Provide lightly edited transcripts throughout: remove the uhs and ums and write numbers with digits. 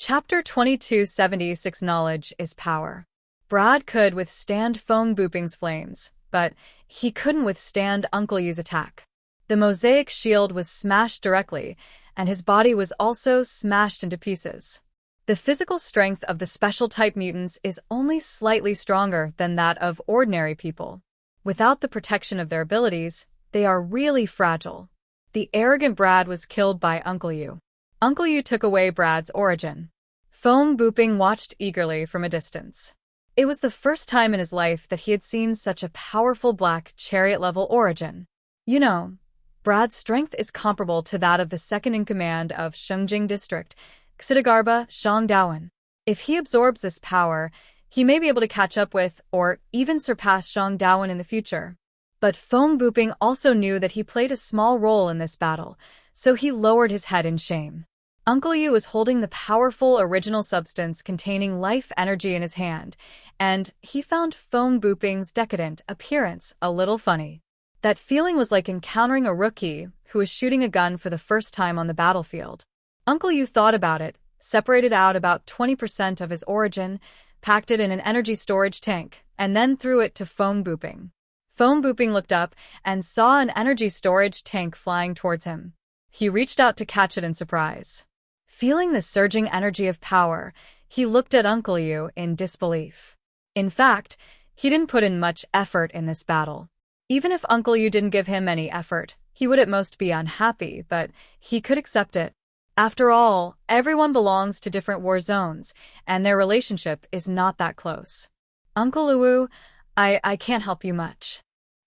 Chapter 2276 Knowledge is Power. Brad could withstand Feng Buping's flames, but he couldn't withstand Uncle Yu's attack. The mosaic shield was smashed directly, and his body was also smashed into pieces. The physical strength of the special-type mutants is only slightly stronger than that of ordinary people. Without the protection of their abilities, they are really fragile. The arrogant Brad was killed by Uncle Yu. Uncle Yu took away Brad's origin. Feng Buping watched eagerly from a distance. It was the first time in his life that he had seen such a powerful black chariot-level origin. You know, Brad's strength is comparable to that of the second-in-command of Shengjing District, Xidagarba Shangdawen. If he absorbs this power, he may be able to catch up with, or even surpass Shangdawen in the future. But Feng Buping also knew that he played a small role in this battle, so he lowered his head in shame. Uncle Yu was holding the powerful original substance containing life energy in his hand, and he found Feng Buping's decadent appearance a little funny. That feeling was like encountering a rookie who was shooting a gun for the first time on the battlefield. Uncle Yu thought about it, separated out about 20% of his origin, packed it in an energy storage tank, and then threw it to Feng Buping. Feng Buping looked up and saw an energy storage tank flying towards him. He reached out to catch it in surprise. Feeling the surging energy of power, he looked at Uncle Yu in disbelief. In fact, he didn't put in much effort in this battle. Even if Uncle Yu didn't give him any effort, he would at most be unhappy, but he could accept it. After all, everyone belongs to different war zones, and their relationship is not that close. Uncle Wu, I can't help you much.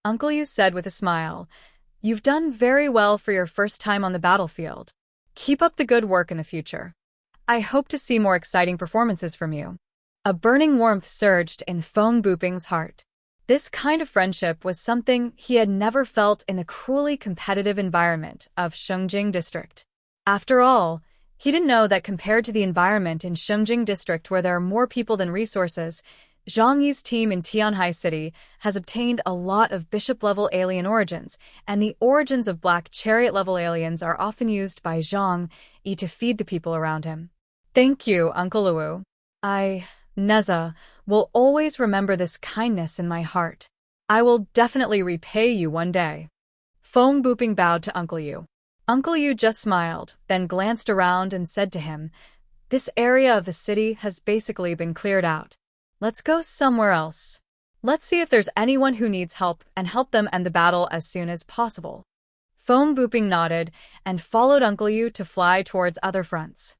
Uncle Yu said with a smile. You've done very well for your first time on the battlefield. Keep up the good work in the future. I hope to see more exciting performances from you. A burning warmth surged in Feng Buping's heart. This kind of friendship was something he had never felt in the cruelly competitive environment of Shengjing District. After all, he didn't know that compared to the environment in Shengjing District where there are more people than resources, Zhang Yi's team in Tianhai City has obtained a lot of bishop-level alien origins, and the origins of black chariot-level aliens are often used by Zhang Yi to feed the people around him. Thank you, Uncle Wu. Neza, will always remember this kindness in my heart. I will definitely repay you one day. Feng Buping bowed to Uncle Yu. Uncle Yu just smiled, then glanced around and said to him, This area of the city has basically been cleared out. Let's go somewhere else. Let's see if there's anyone who needs help and help them end the battle as soon as possible. Feng Buping nodded and followed Uncle Yu to fly towards other fronts.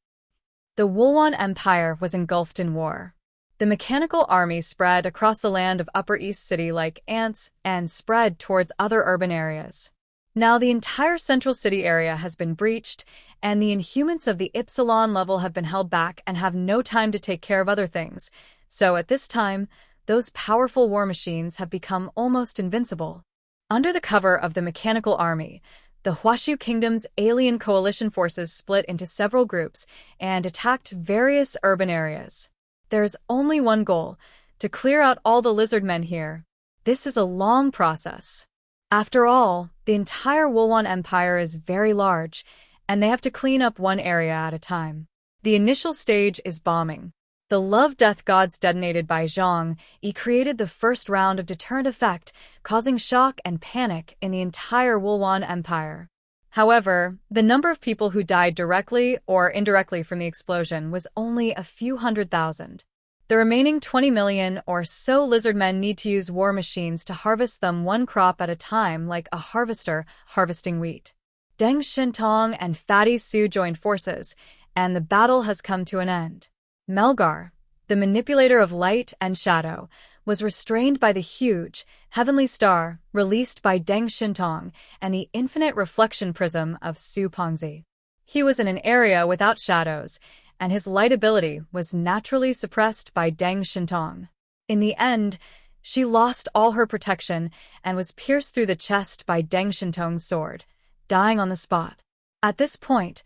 The Wulwan Empire was engulfed in war. The mechanical army spread across the land of Upper East City like ants and spread towards other urban areas. Now the entire central city area has been breached, and the Inhumans of the Ypsilon level have been held back and have no time to take care of other things. So at this time, those powerful war machines have become almost invincible. Under the cover of the mechanical army, the Huashu Kingdom's alien coalition forces split into several groups and attacked various urban areas. There's only one goal, to clear out all the lizard men here. This is a long process. After all, the entire Wulwan Empire is very large, and they have to clean up one area at a time. The initial stage is bombing. The love-death gods detonated by Zhang Yi created the first round of deterrent effect, causing shock and panic in the entire Wulwan Empire. However, the number of people who died directly or indirectly from the explosion was only a few 100,000. The remaining 20 million or so lizard men need to use war machines to harvest them one crop at a time like a harvester harvesting wheat. Deng Shintong and Fatty Su joined forces, and the battle has come to an end. Melgar, the manipulator of light and shadow, was restrained by the huge, heavenly star released by Deng Shintong and the infinite reflection prism of Su Pengzi. He was in an area without shadows, and his light ability was naturally suppressed by Deng Shintong. In the end, she lost all her protection and was pierced through the chest by Deng Shintong's sword, dying on the spot. At this point,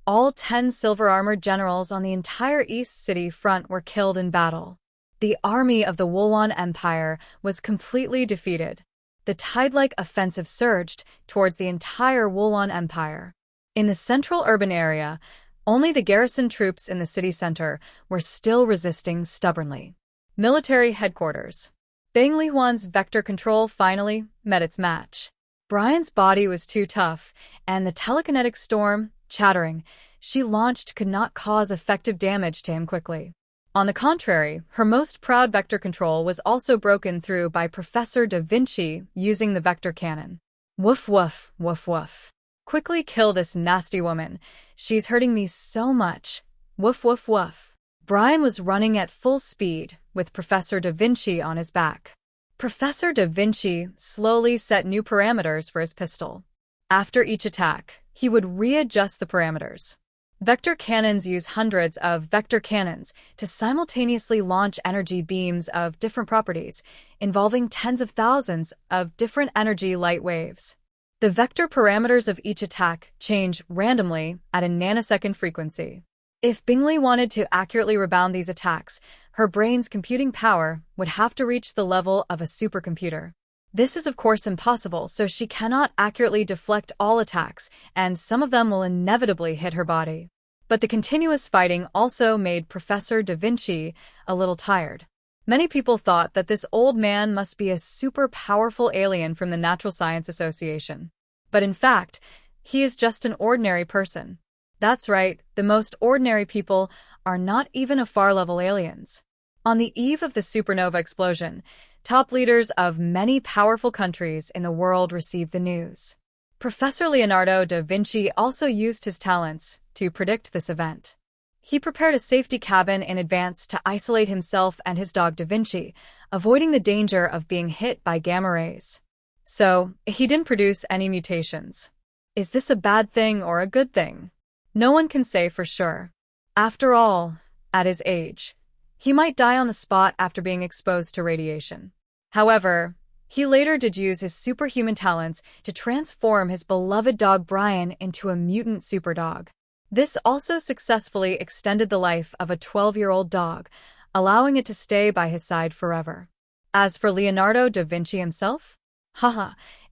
all 10 silver-armored generals on the entire East City front were killed in battle. The army of the Wulwan Empire was completely defeated. The tide-like offensive surged towards the entire Wulwan Empire. In the central urban area, Only the garrison troops in the city center were still resisting stubbornly. Military headquarters. Bang Lihuan's vector control finally met its match. Brian's body was too tough, and the telekinetic storm, chattering, she launched could not cause effective damage to him quickly. On the contrary, her most proud vector control was also broken through by Professor Da Vinci using the vector cannon. Woof woof, woof woof. Quickly kill this nasty woman. She's hurting me so much. Woof woof woof. Brian was running at full speed, with Professor Da Vinci on his back. Professor Da Vinci slowly set new parameters for his pistol. After each attack, he would readjust the parameters. Vector cannons use hundreds of vector cannons to simultaneously launch energy beams of different properties, involving tens of thousands of different energy light waves. The vector parameters of each attack change randomly at a nanosecond frequency. If Bingley wanted to accurately rebound these attacks, her brain's computing power would have to reach the level of a supercomputer. This is of course impossible, so she cannot accurately deflect all attacks, and some of them will inevitably hit her body. But the continuous fighting also made Professor Da Vinci a little tired. Many people thought that this old man must be a super powerful alien from the Natural Science Association. But in fact, he is just an ordinary person. That's right, the most ordinary people are not even Afar-level aliens. On the eve of the supernova explosion, top leaders of many powerful countries in the world received the news. Professor Leonardo da Vinci also used his talents to predict this event. He prepared a safety cabin in advance to isolate himself and his dog Da Vinci, avoiding the danger of being hit by gamma rays. So, he didn't produce any mutations. Is this a bad thing or a good thing? No one can say for sure. After all, at his age, he might die on the spot after being exposed to radiation. However, he later did use his superhuman talents to transform his beloved dog Brian into a mutant superdog. This also successfully extended the life of a 12-year-old dog, allowing it to stay by his side forever. As for Leonardo da Vinci himself,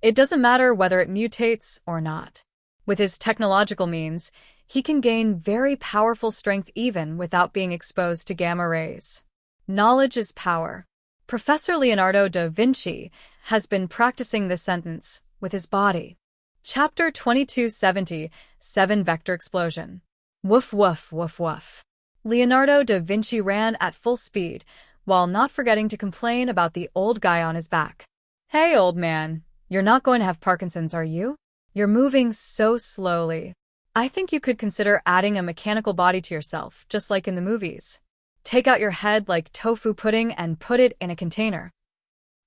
it doesn't matter whether it mutates or not. With his technological means, he can gain very powerful strength even without being exposed to gamma rays. Knowledge is power. Professor Leonardo da Vinci has been practicing this sentence with his body. Chapter 2270, 7 Vector Explosion. Woof woof woof woof. Leonardo da Vinci ran at full speed, while not forgetting to complain about the old guy on his back. Hey, old man, you're not going to have Parkinson's, are you? You're moving so slowly. I think you could consider adding a mechanical body to yourself, just like in the movies. Take out your head like tofu pudding and put it in a container.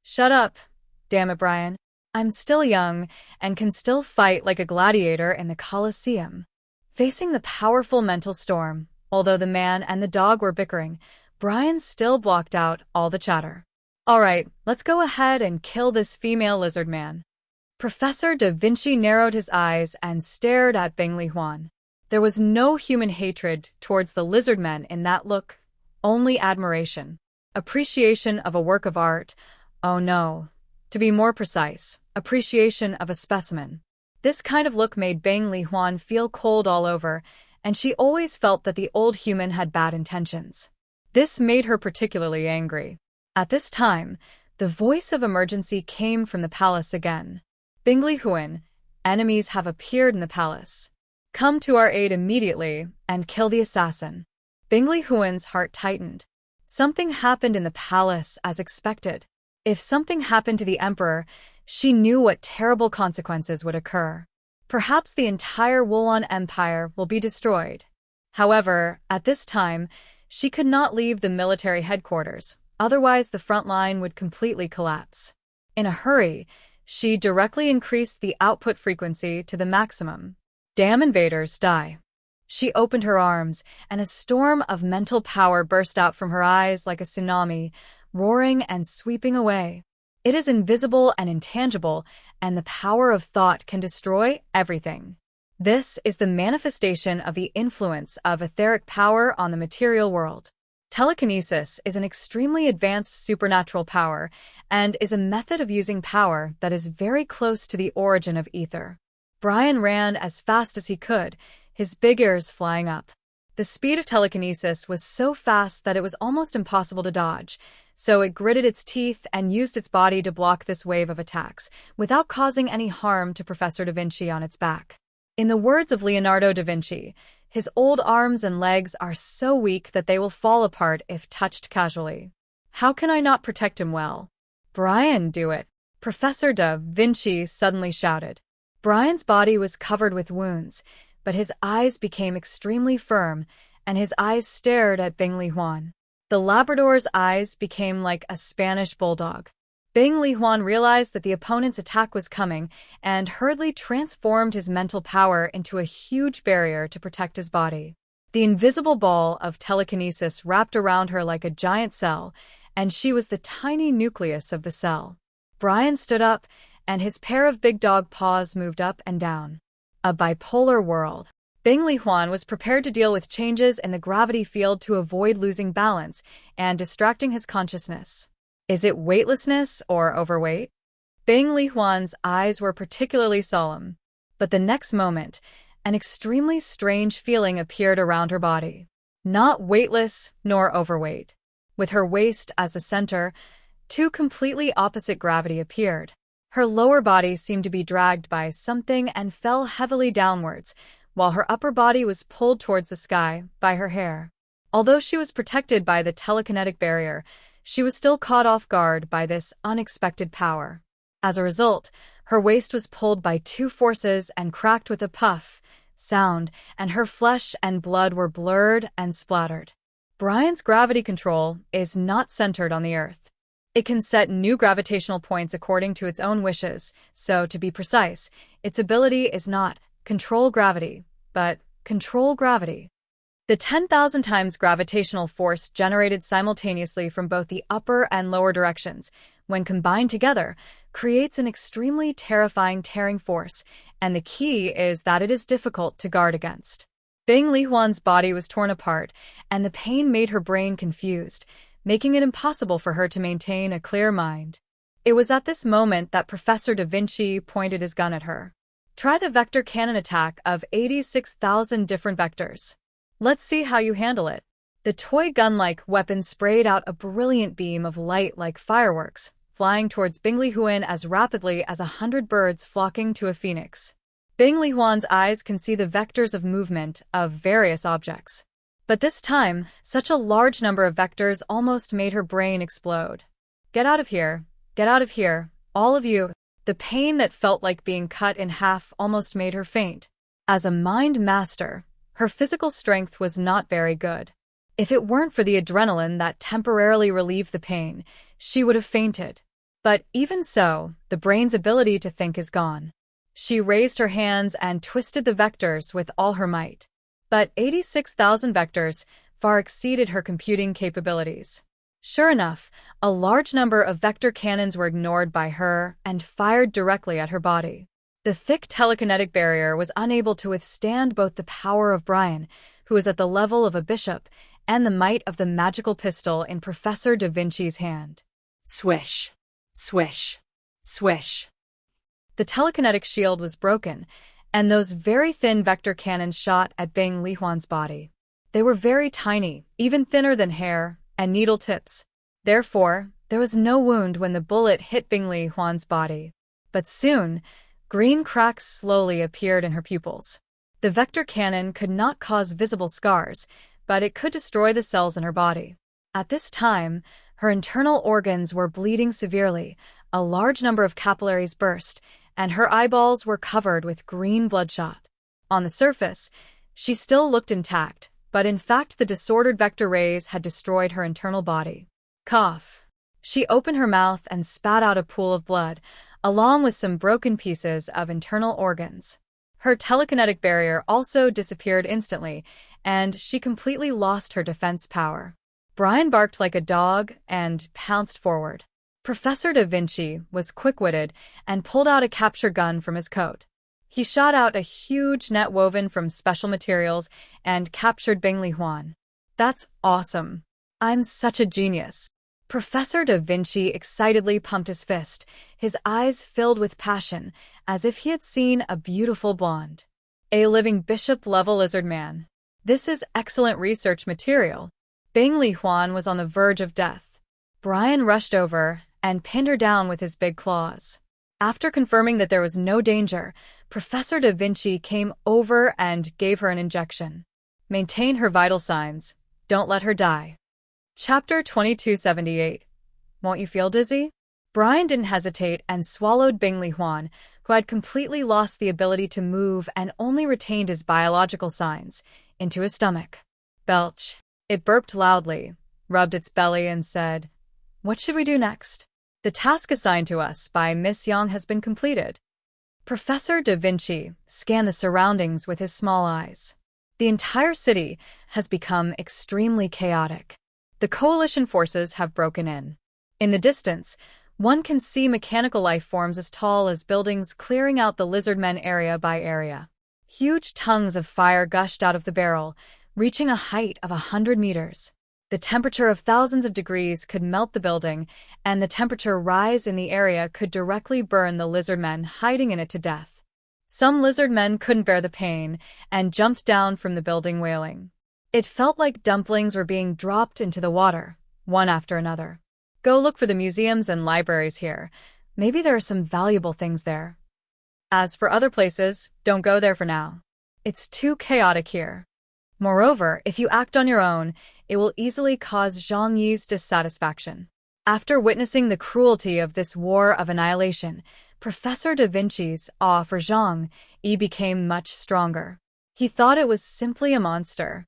Shut up. Damn it, Brian. I'm still young and can still fight like a gladiator in the Colosseum. Facing the powerful mental storm, although the man and the dog were bickering, Brian still blocked out all the chatter. All right, let's go ahead and kill this female lizard man. Professor Da Vinci narrowed his eyes and stared at Bang Lihuan. There was no human hatred towards the lizard men in that look, only admiration. Appreciation of a work of art. Oh no. To be more precise, appreciation of a specimen. This kind of look made Bang Lihuan feel cold all over, and she always felt that the old human had bad intentions. This made her particularly angry. At this time, the voice of emergency came from the palace again. Bang Lihuan, enemies have appeared in the palace. Come to our aid immediately and kill the assassin. Bang Lihuan's heart tightened. Something happened in the palace as expected. If something happened to the emperor, she knew what terrible consequences would occur. Perhaps the entire Wolon Empire will be destroyed. However, at this time, she could not leave the military headquarters, otherwise the front line would completely collapse. In a hurry, she directly increased the output frequency to the maximum. Damn invaders, die. She opened her arms, and a storm of mental power burst out from her eyes like a tsunami, roaring and sweeping away. It is invisible and intangible, and the power of thought can destroy everything. This is the manifestation of the influence of etheric power on the material world. Telekinesis is an extremely advanced supernatural power and is a method of using power that is very close to the origin of ether. Brian ran as fast as he could, his big ears flying up. The speed of telekinesis was so fast that it was almost impossible to dodge, so it gritted its teeth and used its body to block this wave of attacks, without causing any harm to Professor Da Vinci on its back. In the words of Leonardo da Vinci, his old arms and legs are so weak that they will fall apart if touched casually. How can I not protect him well? Brian, do it! Professor Da Vinci suddenly shouted. Brian's body was covered with wounds, but his eyes became extremely firm, and his eyes stared at Bing Li Huan. The Labrador's eyes became like a Spanish bulldog. Bing Li Huan realized that the opponent's attack was coming and hurriedly transformed his mental power into a huge barrier to protect his body. The invisible ball of telekinesis wrapped around her like a giant cell, and she was the tiny nucleus of the cell. Brian stood up, and his pair of big dog paws moved up and down. A bipolar world. Bing Li Huan was prepared to deal with changes in the gravity field to avoid losing balance and distracting his consciousness. Is it weightlessness or overweight? Bing Li Huan's eyes were particularly solemn. But the next moment, an extremely strange feeling appeared around her body. Not weightless nor overweight. With her waist as the center, two completely opposite gravity appeared. Her lower body seemed to be dragged by something and fell heavily downwards, while her upper body was pulled towards the sky by her hair. Although she was protected by the telekinetic barrier, she was still caught off guard by this unexpected power. As a result, her waist was pulled by two forces and cracked with a puff sound, and her flesh and blood were blurred and splattered. Brian's gravity control is not centered on the Earth. It can set new gravitational points according to its own wishes, so to be precise, its ability is not control gravity, but control gravity. The 10,000 times gravitational force generated simultaneously from both the upper and lower directions, when combined together, creates an extremely terrifying tearing force, and the key is that it is difficult to guard against. Bing Li Huan's body was torn apart, and the pain made her brain confused, making it impossible for her to maintain a clear mind. It was at this moment that Professor Da Vinci pointed his gun at her. Try the vector cannon attack of 86,000 different vectors. Let's see how you handle it. The toy gun-like weapon sprayed out a brilliant beam of light like fireworks, flying towards Bing Li Huan as rapidly as 100 birds flocking to a phoenix. Bing Li Huan's eyes can see the vectors of movement of various objects. But this time, such a large number of vectors almost made her brain explode. Get out of here, all of you. The pain that felt like being cut in half almost made her faint. As a mind master, her physical strength was not very good. If it weren't for the adrenaline that temporarily relieved the pain, she would have fainted. But even so, the brain's ability to think is gone. She raised her hands and twisted the vectors with all her might. But 86,000 vectors far exceeded her computing capabilities. Sure enough, a large number of vector cannons were ignored by her and fired directly at her body. The thick telekinetic barrier was unable to withstand both the power of Brian, who was at the level of a bishop, and the might of the magical pistol in Professor Da Vinci's hand. Swish, swish, swish. The telekinetic shield was broken, and those very thin vector cannons shot at Bing Li Huan's body. They were very tiny, even thinner than hair and needle tips. Therefore, there was no wound when the bullet hit Bing Li Huan's body. But soon, green cracks slowly appeared in her pupils. The vector cannon could not cause visible scars, but it could destroy the cells in her body. At this time, her internal organs were bleeding severely, a large number of capillaries burst, and her eyeballs were covered with green bloodshot. On the surface, she still looked intact, but in fact the disordered vector rays had destroyed her internal body. Cough. She opened her mouth and spat out a pool of blood, along with some broken pieces of internal organs. Her telekinetic barrier also disappeared instantly, and she completely lost her defense power. Brian barked like a dog and pounced forward. Professor Da Vinci was quick-witted and pulled out a capture gun from his coat. He shot out a huge net woven from special materials and captured Bing Li Huan. That's awesome. I'm such a genius. Professor Da Vinci excitedly pumped his fist, his eyes filled with passion, as if he had seen a beautiful blonde. A living bishop-level lizard man. This is excellent research material. Bing Li Huan was on the verge of death. Brian rushed over and pinned her down with his big claws. After confirming that there was no danger, Professor Da Vinci came over and gave her an injection. Maintain her vital signs. Don't let her die. Chapter 2278. Won't you feel dizzy? Brian didn't hesitate and swallowed Bing Li Huan, who had completely lost the ability to move and only retained his biological signs, into his stomach. Belch. It burped loudly, rubbed its belly, and said, "What should we do next?" "The task assigned to us by Miss Yang has been completed." Professor Da Vinci scanned the surroundings with his small eyes. The entire city has become extremely chaotic. The coalition forces have broken in. In the distance, one can see mechanical life forms as tall as buildings clearing out the lizardmen area by area. Huge tongues of fire gushed out of the barrel, reaching a height of 100 meters. The temperature of thousands of degrees could melt the building, and the temperature rise in the area could directly burn the lizardmen hiding in it to death. Some lizardmen couldn't bear the pain and jumped down from the building wailing. It felt like dumplings were being dropped into the water, one after another. Go look for the museums and libraries here. Maybe there are some valuable things there. As for other places, don't go there for now. It's too chaotic here. Moreover, if you act on your own, it will easily cause Zhang Yi's dissatisfaction. After witnessing the cruelty of this war of annihilation, Professor Da Vinci's awe for Zhang Yi became much stronger. He thought it was simply a monster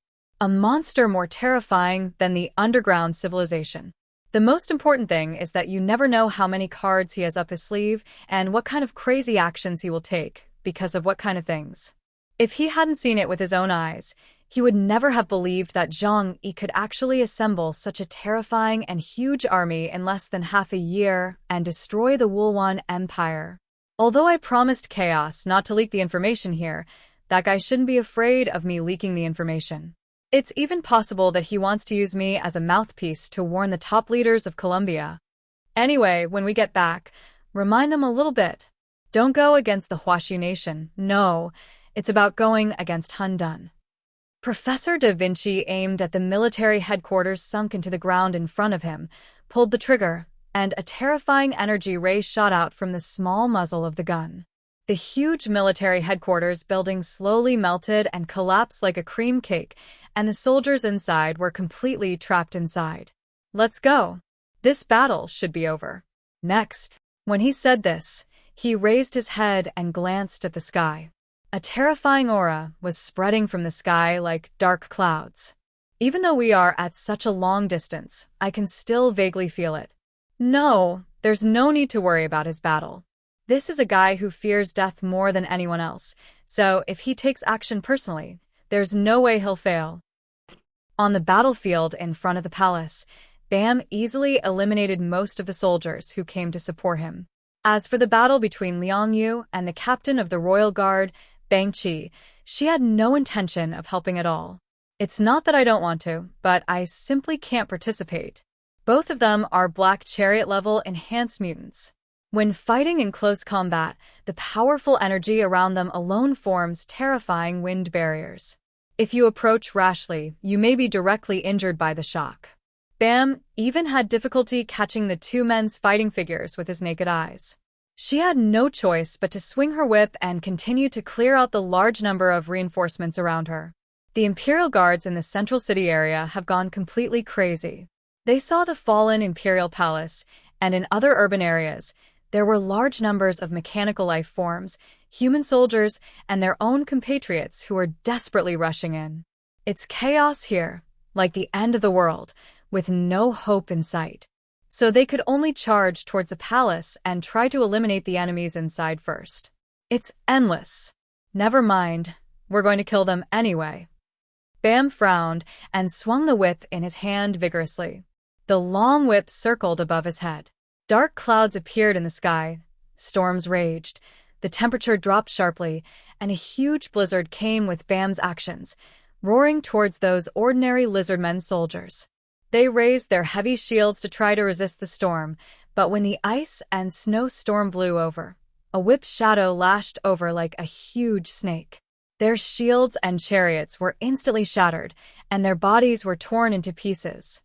more terrifying than the underground civilization. The most important thing is that you never know how many cards he has up his sleeve and what kind of crazy actions he will take, because of what kind of things. If he hadn't seen it with his own eyes, he would never have believed that Zhang Yi could actually assemble such a terrifying and huge army in less than half a year and destroy the Wulwan Empire. Although I promised Chaos not to leak the information here, that guy shouldn't be afraid of me leaking the information. It's even possible that he wants to use me as a mouthpiece to warn the top leaders of Colombia. Anyway, when we get back, remind them a little bit. Don't go against the Huaxi nation. No, it's about going against Hundun. Professor Da Vinci aimed at the military headquarters sunk into the ground in front of him, pulled the trigger, and a terrifying energy ray shot out from the small muzzle of the gun. The huge military headquarters building slowly melted and collapsed like a cream cake, and the soldiers inside were completely trapped inside. Let's go. This battle should be over. Next. When he said this, he raised his head and glanced at the sky. A terrifying aura was spreading from the sky like dark clouds. Even though we are at such a long distance, I can still vaguely feel it. No, there's no need to worry about his battle. This is a guy who fears death more than anyone else, so if he takes action personally, there's no way he'll fail. On the battlefield in front of the palace, Bam easily eliminated most of the soldiers who came to support him. As for the battle between Liang Yu and the captain of the royal guard, Bang Qi, she had no intention of helping at all. It's not that I don't want to, but I simply can't participate. Both of them are Black Chariot-level enhanced mutants. When fighting in close combat, the powerful energy around them alone forms terrifying wind barriers. If you approach rashly, you may be directly injured by the shock. Bam even had difficulty catching the two men's fighting figures with his naked eyes. She had no choice but to swing her whip and continue to clear out the large number of reinforcements around her. The Imperial guards in the central city area have gone completely crazy. They saw the fallen Imperial palace, and in other urban areas, there were large numbers of mechanical life forms, human soldiers, and their own compatriots who were desperately rushing in. It's chaos here, like the end of the world, with no hope in sight. So they could only charge towards the palace and try to eliminate the enemies inside first. It's endless. Never mind, we're going to kill them anyway. Bam frowned and swung the whip in his hand vigorously. The long whip circled above his head. Dark clouds appeared in the sky, storms raged, the temperature dropped sharply, and a huge blizzard came with Bam's actions, roaring towards those ordinary lizardmen soldiers. They raised their heavy shields to try to resist the storm, but when the ice and snow storm blew over, a whip shadow lashed over like a huge snake. Their shields and chariots were instantly shattered, and their bodies were torn into pieces.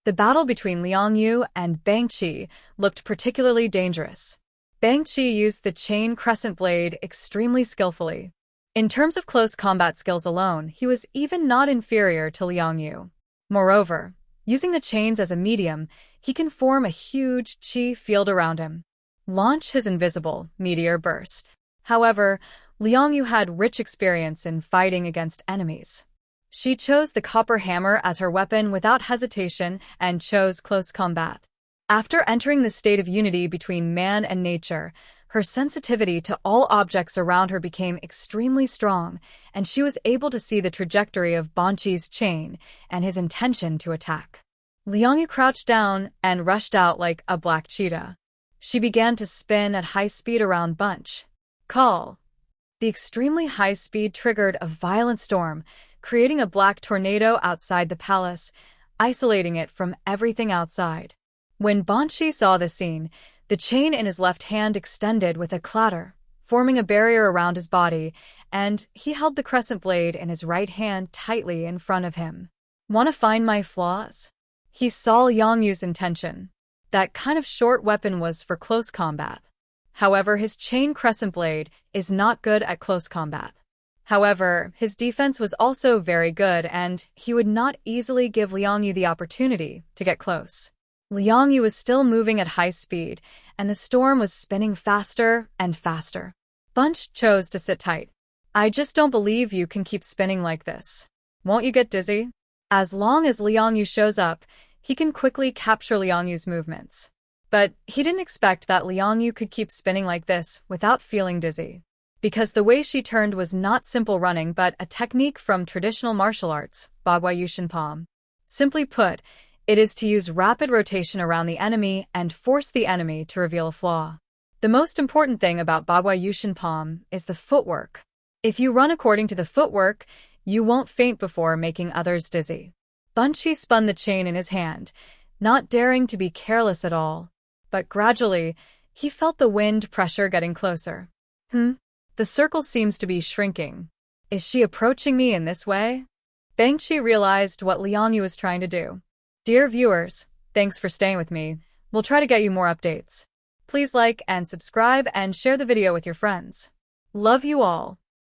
The battle between Liang Yu and Bang Qi looked particularly dangerous. Bang Qi used the chain crescent blade extremely skillfully. In terms of close combat skills alone, he was even not inferior to Liang Yu. Moreover, using the chains as a medium, he can form a huge qi field around him. Launch his invisible meteor burst. However, Liang Yu had rich experience in fighting against enemies. She chose the copper hammer as her weapon without hesitation and chose close combat. After entering the state of unity between man and nature, her sensitivity to all objects around her became extremely strong, and she was able to see the trajectory of Banqi's chain and his intention to attack. Liang Yu crouched down and rushed out like a black cheetah. She began to spin at high speed around Bunch. Call. The extremely high speed triggered a violent storm, creating a black tornado outside the palace, isolating it from everything outside. When Banqi saw the scene, the chain in his left hand extended with a clatter, forming a barrier around his body, and he held the crescent blade in his right hand tightly in front of him. Want to find my flaws? He saw Liang Yu's intention. That kind of short weapon was for close combat. However, his chain crescent blade is not good at close combat. However, his defense was also very good, and he would not easily give Liang Yu the opportunity to get close. Liang Yu was still moving at high speed, and the storm was spinning faster and faster. Bunch chose to sit tight. I just don't believe you can keep spinning like this. Won't you get dizzy? As long as Liang Yu shows up, he can quickly capture Liang Yu's movements. But he didn't expect that Liang Yu could keep spinning like this without feeling dizzy. Because the way she turned was not simple running but a technique from traditional martial arts, Bagua Yushin Palm. Simply put, it is to use rapid rotation around the enemy and force the enemy to reveal a flaw. The most important thing about Bagua Yushin Palm is the footwork. If you run according to the footwork, you won't faint before making others dizzy. Bunchi spun the chain in his hand, not daring to be careless at all. But gradually, he felt the wind pressure getting closer. The circle seems to be shrinking. Is she approaching me in this way? Bangchi realized what Liang Yu was trying to do. Dear viewers, thanks for staying with me. We'll try to get you more updates. Please like and subscribe and share the video with your friends. Love you all.